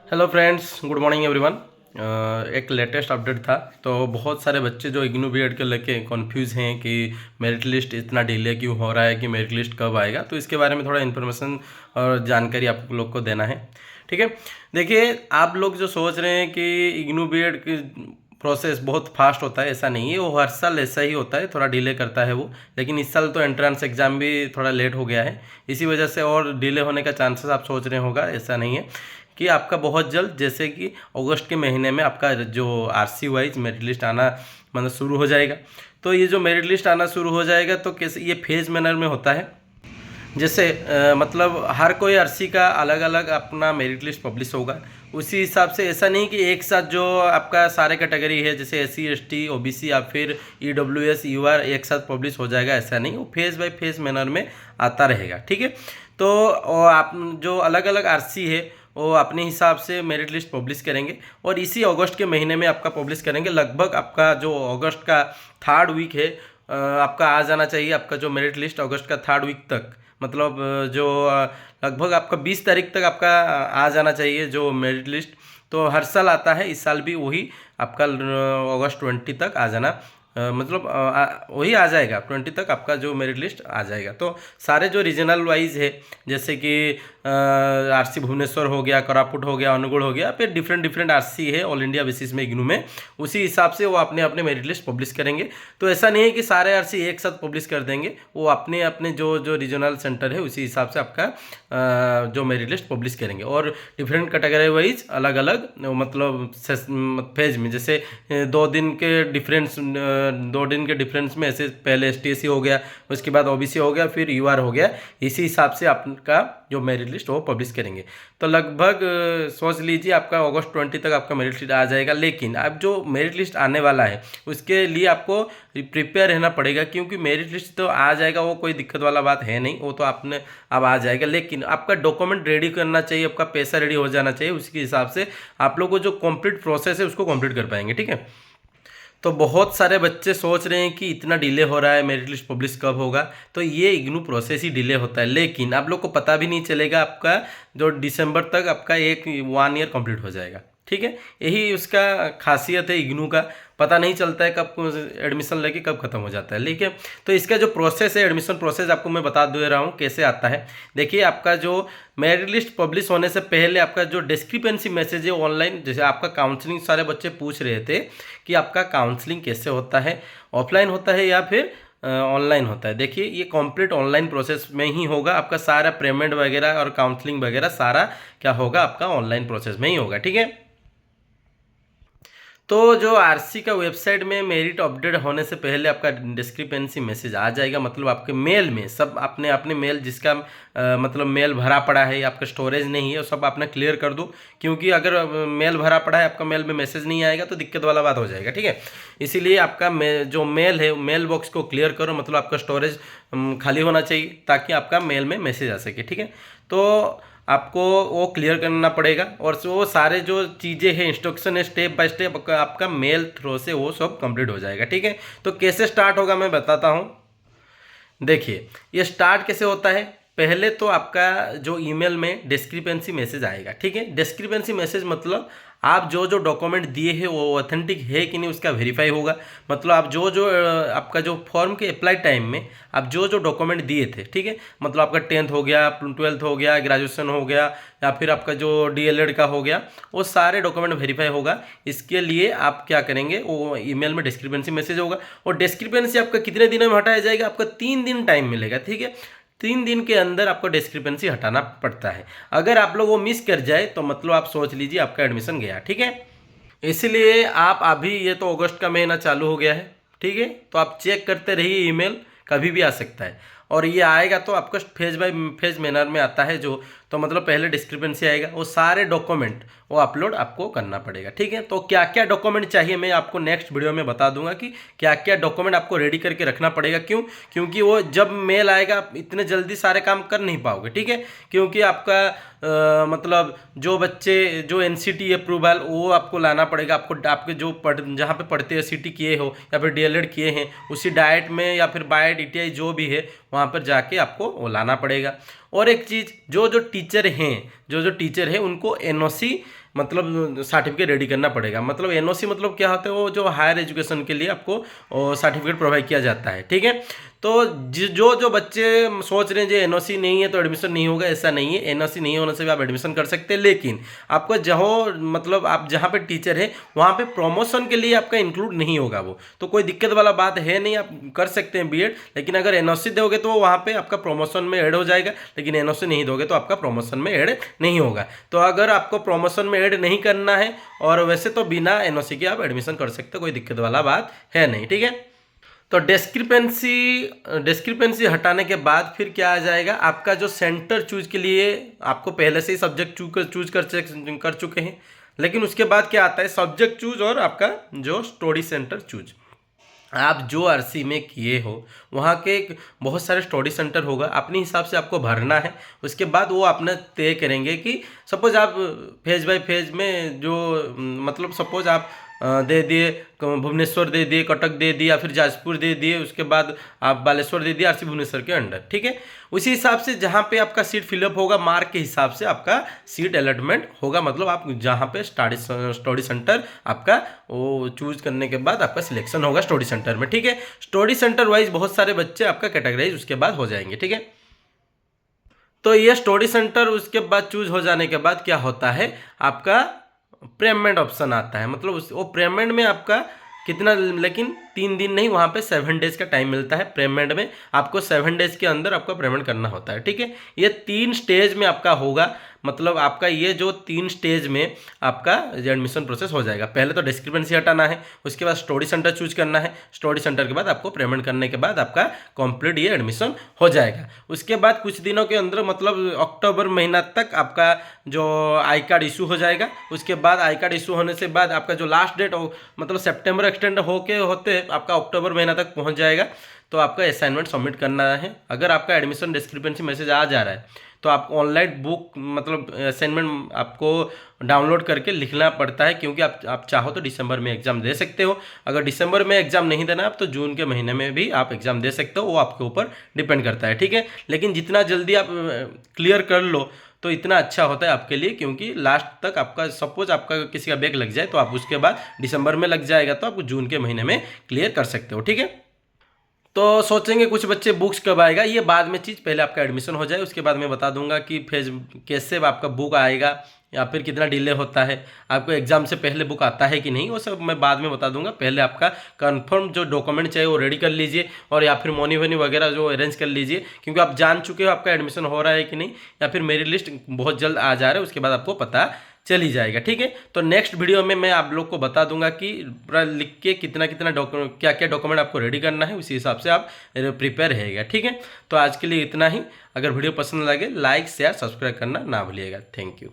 Hello friends, good morning everyone. एक latest update था। तो बहुत सारे बच्चे जो इग्नू बीएड के लेके कॉन्फ्यूज़ हैं कि मेरिट लिस्ट इतना डिले क्यों हो रहा है, कि मेरिट लिस्ट कब आएगा। तो इसके बारे में थोड़ा इन्फॉर्मेशन और जानकारी आप लोग को देना है। ठीक है, देखिए, आप लोग जो सोच रहे हैं कि इग्नू बीएड की प्रोसेस बहुत फास्ट होता है, ऐसा नहीं है। वो हर साल ऐसा ही होता है, थोड़ा डिले करता है वो। लेकिन इस साल तो एंट्रेंस एग्ज़ाम भी थोड़ा लेट हो गया है, इसी वजह से और डिले होने का चांसेस आप सोच रहे होगा। ऐसा नहीं है कि आपका बहुत जल्द, जैसे कि अगस्त के महीने में आपका जो आरसी वाइज मेरिट लिस्ट आना मतलब शुरू हो जाएगा। तो ये जो मेरिट लिस्ट आना शुरू हो जाएगा तो कैसे, ये फेज मैनर में होता है। जैसे मतलब हर कोई आरसी का अलग अलग अपना मेरिट लिस्ट पब्लिश होगा। उसी हिसाब से, ऐसा नहीं कि एक साथ जो आपका सारे कैटेगरी है जैसे एससी एसटी ओबीसी या फिर ईडब्ल्यूएस यूआर एक साथ पब्लिश हो जाएगा, ऐसा नहीं। वो फेज बाय फेज मैनर में आता रहेगा। ठीक है, तो आप जो अलग अलग आरसी है वो अपने हिसाब से मेरिट लिस्ट पब्लिश करेंगे और इसी अगस्त के महीने में आपका पब्लिश करेंगे। लगभग आपका जो अगस्त का थर्ड वीक है, आपका आ जाना चाहिए आपका जो मेरिट लिस्ट अगस्त का थर्ड वीक तक। मतलब जो लगभग आपका 20 तारीख तक आपका आ जाना चाहिए जो मेरिट लिस्ट। तो हर साल आता है, इस साल भी वही आपका अगस्त 20 तक आ जाना, मतलब वही आ जाएगा 20 तक आपका जो मेरिट लिस्ट आ जाएगा। तो सारे जो रीजनल वाइज है, जैसे कि आरसी भुवनेश्वर हो गया, कोरापुट हो गया, अनुगुण हो गया, फिर डिफरेंट डिफरेंट आरसी है ऑल इंडिया बेसिस में इग्नू में, उसी हिसाब से वो अपने अपने मेरिट लिस्ट पब्लिश करेंगे। तो ऐसा नहीं है कि सारे आरसी एक साथ पब्लिश कर देंगे, वो अपने अपने जो जो रीजनल सेंटर है उसी हिसाब से आपका जो मेरिट लिस्ट पब्लिश करेंगे। और डिफरेंट कैटेगरी वाइज अलग अलग मतलब फेज में, जैसे 2 दिन के डिफरेंस, 2 दिन के डिफरेंस में, ऐसे पहले एसटीएससी हो गया, उसके बाद ओबीसी हो गया, फिर यूआर हो गया। इसी हिसाब से आपका जो मेरिट लिस्ट वो पब्लिश करेंगे। तो लगभग सोच लीजिए आपका अगस्त 20 तक आपका मेरिट लिस्ट आ जाएगा। लेकिन अब जो मेरिट लिस्ट आने वाला है उसके लिए आपको प्रिपेयर रहना पड़ेगा, क्योंकि मेरिट लिस्ट तो आ जाएगा, वो कोई दिक्कत वाला बात है नहीं, वो तो आपने अब आ जाएगा। लेकिन आपका डॉक्यूमेंट रेडी करना चाहिए, आपका पैसा रेडी हो जाना चाहिए। उसके हिसाब से आप लोग को जो कंप्लीट प्रोसेस है उसको कंप्लीट कर पाएंगे। ठीक है, तो बहुत सारे बच्चे सोच रहे हैं कि इतना डिले हो रहा है, मेरिट लिस्ट पब्लिश कब होगा। तो ये इग्नू प्रोसेस ही डिले होता है। लेकिन आप लोग को पता भी नहीं चलेगा, आपका जो दिसंबर तक आपका 1 ईयर कंप्लीट हो जाएगा। ठीक है, यही उसका खासियत है इग्नू का। पता नहीं चलता है कब एडमिशन लेके कब खत्म हो जाता है। लेकिन तो इसका जो प्रोसेस है, एडमिशन प्रोसेस, आपको मैं बता दे रहा हूँ कैसे आता है। देखिए, आपका जो मेरिट लिस्ट पब्लिश होने से पहले आपका जो डिस्क्रिपेंसी मैसेज है ऑनलाइन, जैसे आपका काउंसलिंग, सारे बच्चे पूछ रहे थे कि आपका काउंसलिंग कैसे होता है, ऑफलाइन होता है या फिर ऑनलाइन होता है। देखिए, ये कंप्लीट ऑनलाइन प्रोसेस में ही होगा। आपका सारा पेमेंट वगैरह और काउंसलिंग वगैरह सारा क्या होगा, आपका ऑनलाइन प्रोसेस में ही होगा। ठीक है, तो जो आरसी का वेबसाइट में मेरिट अपडेट होने से पहले आपका डिस्क्रिपेंसी मैसेज आ जाएगा। मतलब आपके मेल में सब अपने अपने मेल, जिसका मतलब मेल भरा पड़ा है, आपका स्टोरेज नहीं है, वो सब आपने क्लियर कर दो। क्योंकि अगर मेल भरा पड़ा है, आपका मेल में मैसेज नहीं आएगा तो दिक्कत वाला बात हो जाएगा। ठीक है, इसीलिए आपका जो मेल है, मेल बॉक्स को क्लियर करो। मतलब आपका स्टोरेज खाली होना चाहिए ताकि आपका मेल में मैसेज आ सके। ठीक है, तो आपको वो क्लियर करना पड़ेगा। और वो सारे जो चीज़ें हैं, इंस्ट्रक्शन है, स्टेप बाय स्टेप आपका मेल थ्रू से वो सब कंप्लीट हो जाएगा। ठीक है, तो कैसे स्टार्ट होगा मैं बताता हूँ। देखिए, ये स्टार्ट कैसे होता है। पहले तो आपका जो ईमेल में डिस्क्रिपेंसी मैसेज आएगा। ठीक है, डिस्क्रिपेंसी मैसेज मतलब आप जो जो डॉक्यूमेंट दिए हैं वो ऑथेंटिक है कि नहीं, उसका वेरीफाई होगा। मतलब आप जो जो आपका जो फॉर्म के अप्लाई टाइम में आप जो जो डॉक्यूमेंट दिए थे, ठीक है, मतलब आपका 10th हो गया, 12th हो गया, ग्रेजुएशन हो गया, या फिर आपका जो डीएलएड का हो गया, वो सारे डॉक्यूमेंट वेरीफाई होगा। इसके लिए आप क्या करेंगे, वो ईमेल में डिस्क्रिपेंसी मैसेज होगा। और डिस्क्रिपेंसी आपका कितने दिनों में हटाया जाएगा, आपका 3 दिन टाइम मिलेगा। ठीक है, 3 दिन के अंदर आपको डिस्क्रिपेंसी हटाना पड़ता है। अगर आप लोग वो मिस कर जाए तो मतलब आप सोच लीजिए आपका एडमिशन गया। ठीक है, इसलिए आप अभी, ये तो अगस्त का महीना चालू हो गया है, ठीक है, तो आप चेक करते रहिए, ईमेल कभी भी आ सकता है। और ये आएगा तो आपका फेज बाय फेज मैनर में आता है जो, तो मतलब पहले डिस्क्रिपेंसी आएगा, वो सारे डॉक्यूमेंट वो अपलोड आपको करना पड़ेगा। ठीक है, तो क्या क्या डॉक्यूमेंट चाहिए मैं आपको नेक्स्ट वीडियो में बता दूंगा कि क्या क्या डॉक्यूमेंट आपको रेडी करके रखना पड़ेगा। क्यों? क्योंकि वो जब मेल आएगा आप इतने जल्दी सारे काम कर नहीं पाओगे। ठीक है, क्योंकि आपका मतलब जो बच्चे जो एनसीटी अप्रूवल वो आपको लाना पड़ेगा। आपको आपके जो जहाँ पे पढ़ते हैं, सीटी किए हो या फिर डीएलएड किए हैं, उसी डाइट में या फिर बाइट ईटीआई जो भी है वहाँ पर जाके आपको वो लाना पड़ेगा। और एक चीज़, जो जो टीचर हैं उनको एनओसी मतलब सर्टिफिकेट रेडी करना पड़ेगा। मतलब एनओसी मतलब क्या होता है, वो जो हायर एजुकेशन के लिए आपको सर्टिफिकेट प्रोवाइड किया जाता है, ठीक है। तो जो बच्चे सोच रहे हैं जो एनओसी नहीं है तो एडमिशन नहीं होगा, ऐसा नहीं है। एनओसी नहीं होने से भी आप एडमिशन कर सकते हैं, लेकिन आपको जहाँ मतलब आप जहाँ पे टीचर है वहाँ पे प्रमोशन के लिए आपका इंक्लूड नहीं होगा वो, तो कोई दिक्कत वाला बात है नहीं, आप कर सकते हैं बीएड। लेकिन अगर एनओसी दोगे तो वहाँ पे आपका प्रमोशन में ऐड हो जाएगा, लेकिन एनओसी नहीं दोगे तो आपका प्रमोशन में ऐड नहीं होगा। तो अगर आपको प्रमोशन में ऐड नहीं करना है, और वैसे तो बिना एनओसी के आप एडमिशन कर सकते हो, कोई दिक्कत वाला बात है नहीं, ठीक है। तो डिस्क्रिपेंसी हटाने के बाद फिर क्या आ जाएगा, आपका जो सेंटर चूज के लिए आपको पहले से ही सब्जेक्ट चूज कर चुके हैं, लेकिन उसके बाद क्या आता है, सब्जेक्ट चूज और आपका जो स्टडी सेंटर चूज। आप जो आरसी में किए हो वहाँ के बहुत सारे स्टडी सेंटर होगा, अपने हिसाब से आपको भरना है। उसके बाद वो अपना तय करेंगे कि सपोज आप फेज बाय फेज में जो मतलब सपोज आप दे दिए भुवनेश्वर दे दिए, कटक दे दिया, फिर जाजपुर दे दिए, उसके बाद आप बालेश्वर दे दिया आरसी भुवनेश्वर के अंडर, ठीक है। उसी हिसाब से जहाँ पे आपका सीट फिलअप होगा मार्क के हिसाब से आपका सीट अलॉटमेंट होगा। मतलब आप जहाँ पे स्टडी सेंटर आपका वो चूज करने के बाद आपका सिलेक्शन होगा स्टडी सेंटर में, ठीक है। स्टडी सेंटर वाइज बहुत सारे बच्चे आपका कैटेगराइज उसके बाद हो जाएंगे, ठीक है। तो ये स्टडी सेंटर उसके बाद चूज हो जाने के बाद क्या होता है, आपका पेमेंट ऑप्शन आता है। मतलब वो पेमेंट में आपका कितना, लेकिन 3 दिन नहीं, वहाँ पे 7 डेज का टाइम मिलता है। पेमेंट में आपको 7 डेज के अंदर आपको पेमेंट करना होता है, ठीक है। ये 3 स्टेज में आपका होगा। मतलब आपका ये जो 3 स्टेज में आपका एडमिशन प्रोसेस हो जाएगा। पहले तो डिस्क्रिपेंसी हटाना है, उसके बाद स्टडी सेंटर चूज करना है, स्टडी सेंटर के बाद आपको पेमेंट करने के बाद आपका कंप्लीट ये एडमिशन हो जाएगा। उसके बाद कुछ दिनों के अंदर मतलब अक्टूबर महीना तक आपका जो आई कार्ड इशू हो जाएगा। उसके बाद आई कार्ड इशू होने से बाद आपका जो लास्ट डेट हो मतलब सितंबर एक्सटेंड होते आपका अक्टूबर महीना तक पहुंच जाएगा। तो आपका असाइनमेंट सबमिट करना है। अगर आपका एडमिशन डिस्क्रिपेंसी मैसेज आ जा रहा है तो आप ऑनलाइन बुक मतलब असाइनमेंट आपको डाउनलोड करके लिखना पड़ता है, क्योंकि आप चाहो तो दिसंबर में एग्जाम दे सकते हो। अगर दिसंबर में एग्जाम नहीं देना आप तो जून के महीने में भी आप एग्जाम दे सकते हो, वो आपके ऊपर डिपेंड करता है, ठीक है। लेकिन जितना जल्दी आप क्लियर कर लो तो इतना अच्छा होता है आपके लिए, क्योंकि लास्ट तक आपका सपोज आपका किसी का बैक लग जाए तो आप उसके बाद दिसंबर में लग जाएगा तो आप जून के महीने में क्लियर कर सकते हो, ठीक है। तो सोचेंगे कुछ बच्चे बुक्स कब आएगा, ये बाद में चीज़, पहले आपका एडमिशन हो जाए उसके बाद मैं बता दूंगा कि फेज कैसे आपका बुक आएगा या फिर कितना डिले होता है, आपको एग्जाम से पहले बुक आता है कि नहीं, वो सब मैं बाद में बता दूंगा। पहले आपका कंफर्म जो डॉक्यूमेंट चाहिए वो रेडी कर लीजिए, और या फिर मनी वनी वगैरह जो अरेंज कर लीजिए, क्योंकि आप जान चुके हो आपका एडमिशन हो रहा है कि नहीं, या फिर मेरी लिस्ट बहुत जल्द आ जा रहा है, उसके बाद आपको पता चली जाएगा, ठीक है। तो नेक्स्ट वीडियो में मैं आप लोग को बता दूंगा कि पूरा लिख के कितना डॉक्यूमेंट क्या क्या डॉक्यूमेंट आपको रेडी करना है, उसी हिसाब से आप प्रिपेयर रहेगा, ठीक है। तो आज के लिए इतना ही। अगर वीडियो पसंद लगे लाइक शेयर सब्सक्राइब करना ना भूलिएगा। Thank you.